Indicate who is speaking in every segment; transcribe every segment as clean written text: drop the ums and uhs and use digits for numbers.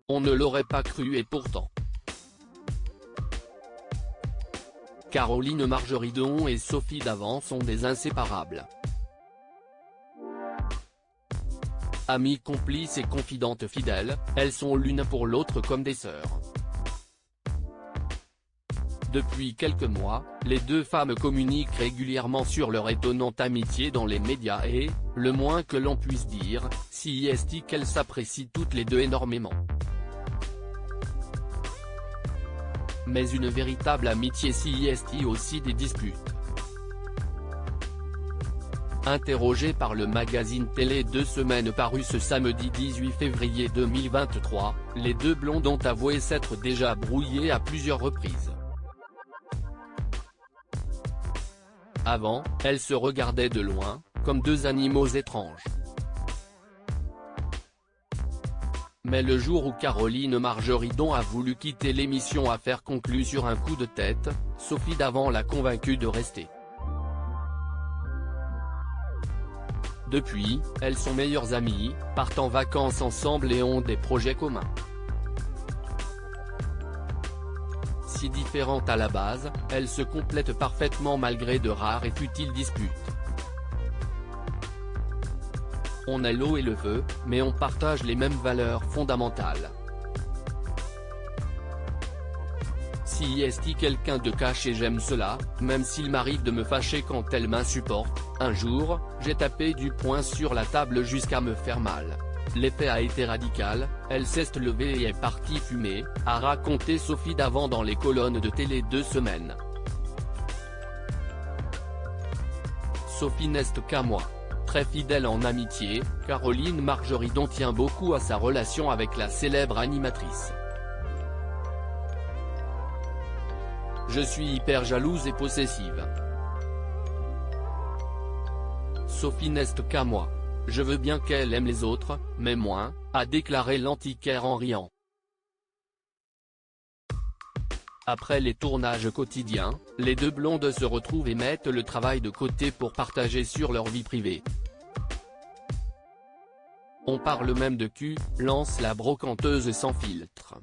Speaker 1: On ne l'aurait pas cru et pourtant. Caroline Margeridon et Sophie Davant sont des inséparables. Amies, complices et confidentes fidèles, elles sont l'une pour l'autre comme des sœurs. Depuis quelques mois, les deux femmes communiquent régulièrement sur leur étonnante amitié dans les médias et, le moins que l'on puisse dire, c'est qu'elles s'apprécient toutes les deux énormément. Mais une véritable amitié, c'est aussi des disputes. Interrogées par le magazine Télé 2 Semaines paru ce samedi 18 février 2023, les deux blondes ont avoué s'être déjà brouillées à plusieurs reprises. Avant, elles se regardaient de loin, comme deux animaux étranges. Mais le jour où Caroline Margeridon a voulu quitter l'émission, affaire conclue sur un coup de tête, Sophie Davant l'a convaincue de rester. Depuis, elles sont meilleures amies, partent en vacances ensemble et ont des projets communs. Si différentes à la base, elles se complètent parfaitement malgré de rares et futiles disputes. On a l'eau et le feu, mais on partage les mêmes valeurs fondamentales. Si quelqu'un de caché, j'aime cela, même s'il m'arrive de me fâcher quand elle m'insupporte. Un jour, j'ai tapé du poing sur la table jusqu'à me faire mal. L'effet a été radical, elle s'est levée et est partie fumer, a raconté Sophie Davant dans les colonnes de Télé 2 Semaines. Sophie n'est qu'à moi. Très fidèle en amitié, Caroline Margeridon tient beaucoup à sa relation avec la célèbre animatrice. Je suis hyper jalouse et possessive. Sophie n'est qu'à moi. Je veux bien qu'elle aime les autres, mais moins, a déclaré l'antiquaire en riant. Après les tournages quotidiens, les deux blondes se retrouvent et mettent le travail de côté pour partager sur leur vie privée. On parle même de cul, lance la brocanteuse sans filtre.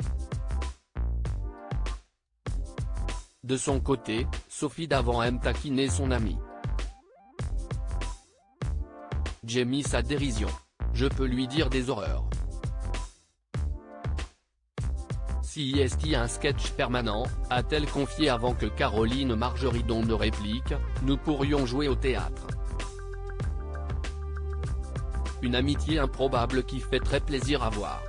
Speaker 1: De son côté, Sophie Davant aime taquiner son amie. J'ai mis sa dérision. Je peux lui dire des horreurs. Si un sketch permanent, a-t-elle confié avant que Caroline Margeridon ne réplique, nous pourrions jouer au théâtre. Une amitié improbable qui fait très plaisir à voir.